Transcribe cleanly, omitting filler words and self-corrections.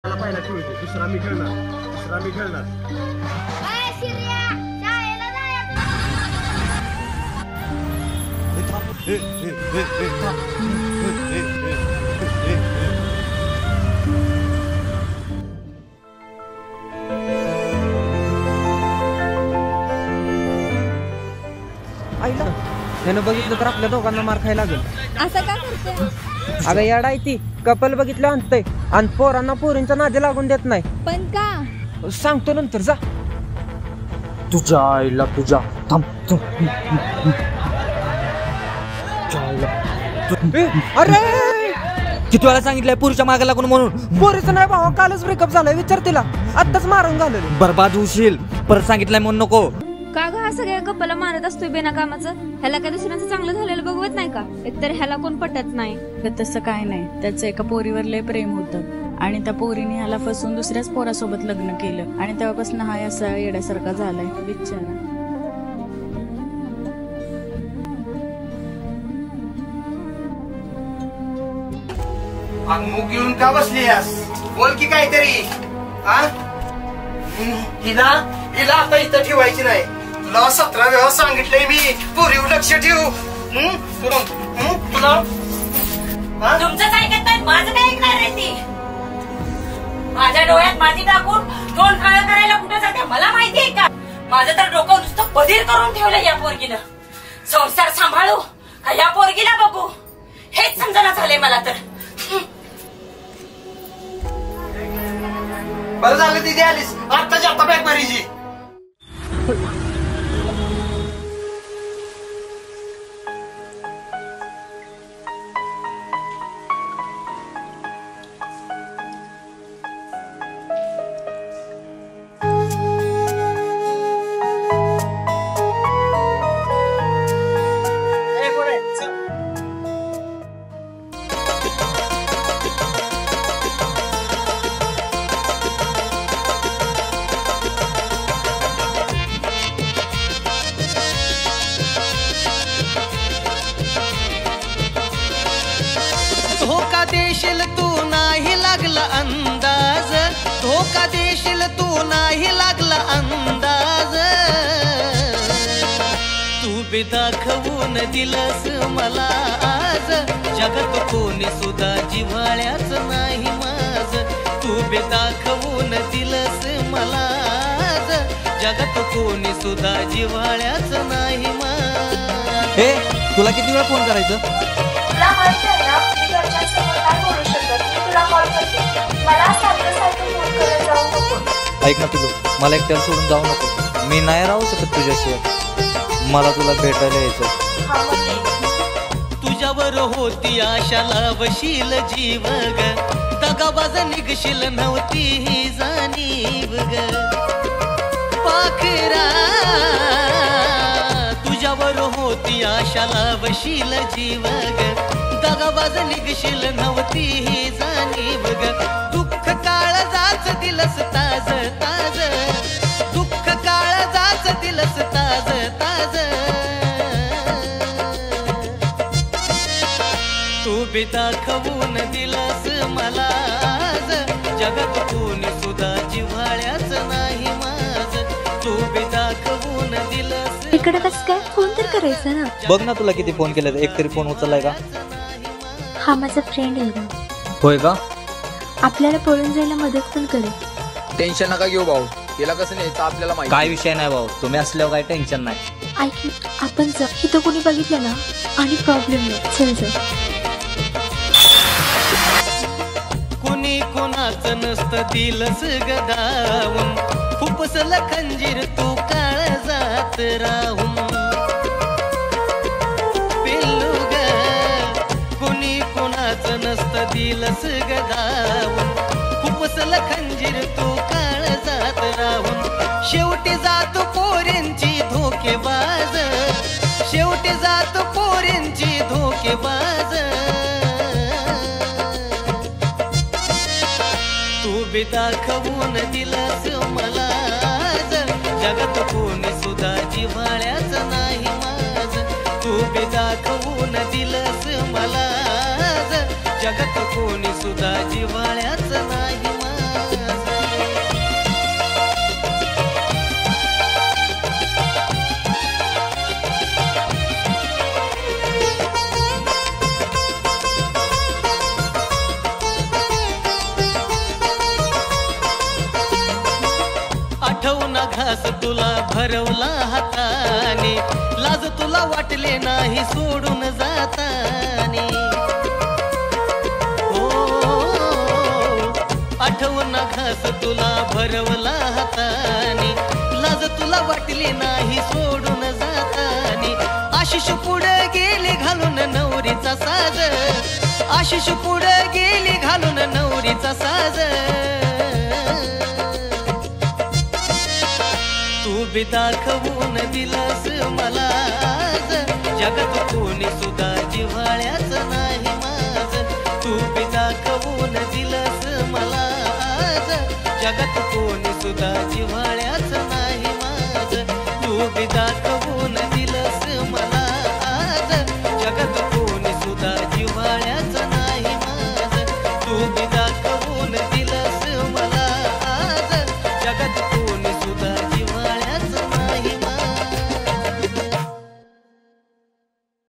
मला पहिला खेळतो, दुसरा मी खेळणार. आईला त्यानं बघितलं तर आपल्या दोघांना मार खायला लागेल. असं का करते? अगं याड आहे ती, कपल बघितलं आणतंय आणि पोरांना पोरींचा नादी लागून देत नाही. पण का? सांगतो नंतर, जा. तुझ्या आईला तुझ्या थांब. अरे किती वेळा सांगितलंय पुरुषच्या मागे लागून म्हणून. पोरीचं नाही भावा, कालच ब्रेकअप झालाय, विचार तिला. आत्ताच मारून घालवलं. बरबाद होशील, परत सांगितलंय म्हणून नको. का ग हा सगळ्या गप्पाला मारत असतोय बिना कामाचं? ह्याला काय दुसऱ्यांचं चांगलं झालेलं बघवत नाही का? एकतर ह्याला कोण पटत नाही. तसं काय नाही, त्याचं एका पोरीवर लय प्रेम होतं आणि त्या पोरीने ह्याला फसून दुसऱ्याच पोरासोबत लग्न केलं आणि तेव्हापासून हा असा येड्यासारखा झालाय बिचारा. मुख घेऊन का बसली यास? बोल की काहीतरी. हिला आता इथं ठेवायची नाही. तुला 17 वेळा सांगितलंय मी, पोरीवर लक्ष ठेवू. तुला तुमचं ऐकत नाही, माझं काय ऐकणार आहे ती? माझ्या डोळ्यात माती टाकून तोंड काळं करायला कुठं जाते मला माहितीये का? माझं तर डोकं नुसतं बधीर करून ठेवलं या पोरगीनं. संसार सांभाळू का या पोरगीला बघू हेच समजना झालंय मला तर. बरं झालं तिथे आलीस, आत्ताच्या आता बॅग भरीची. धोका देशील तू नाही लागला अंदाज, धोका देशील तू नाही लागला अंदाज. तू बी दाखवून दिलंस मला आज, जगात कोणी सुद्धा जिव्हाळ्याच नाही माझ. तू बी दाखवून दिलंस मला आज, जगात कोणी सुद्धा जिव्हाळ्याच नाही माझ. हे तुला किती वेळा फोन करायचं? ऐक ना पिलू, मला एकट्याला सोडून जाऊ नको. मी नाही राहू शकत तुझ्याशिवाय, मला तुला भेटायला यायचं. तुझ्यावर होती आशा लावशील जीव ग, दगाबाज निघशील नव्हती ही जाणीव ग. पाखरा तुझ्यावर होती आशा लावशील जीव ग, दगाबाज निघशील नव्हती ही जाणीव ग. दुःख काळजाच दिलस ताज ताज, दुःख काळजाच दिलस ताज ताज. तू बी दाखवून दिलस मला आज, जगात कोणी सुद्धा जिव्हाळ्याच नाही माझ. तू बी दाखवून दिलस. इकडे कसं काय? फोन तर करायचं ना. बघ ना तुला किती फोन केले, एक तरी फोन उचललाय का? हा माझा फ्रेंड आहे. होय का? आपल्याला पळून जायला मदत पण करेल. टेन्शन नका घेऊ भाऊ, तिला कसं न्यायचं आपल्याला माहिती. काय विषय नाही भाऊ, तुम्ही असल्यावर काय टेन्शन नाही. ऐक, आपण जा. इथं कोणी बघितलं ना आणि प्रॉब्लेम नाही. चल जा. कुणी कोणाचं नसतं दिलस गदावून, खुपसलं खंजीर तू काळजात राहून. पिल्लू ग कुणी कोणाचं नसतं दिलस गदावून, खुपसलं खंजीर तू काळजात राहून. शेवटी जात पोरींची धोकेबाज, शेवटी जात पोरींची धोकेबाज. तू बी दाखवून दिलस मला आज, जगात कोणी सुद्धा जिव्हाळ्याच नाही माझ. तू बी दाखवून दिलस मला आज, जगात कोणी सुद्धा जिव्हाळ्याच नाही माझ. ना घास तुला भरवला हाताने, लाज तुला वाटले नाही सोडून जाताने. आठवण घास तुला भरवला हाताने, लाज तुला वाटली नाही सोडून जाताने. आशिष पुढे गेली घालून नवरीचा साज, आशिष पुढे गेली घालून नवरीचा साज. तू बी दाखवून दिलंस मला आज, जगात कोणी सुद्धा जिव्हाळ्याच नाही माझ. तू बी दाखवून दिलंस मला आज, जगात कोणी सुद्धा जिव्हाळ्याच नाही माझ. तू बी दाखवून दिलंस मला आज, जगात कोणी सुद्धा जिव्हाळ्याच नाही माझ. तू बी दाखवून दिलंस मला आज, जगात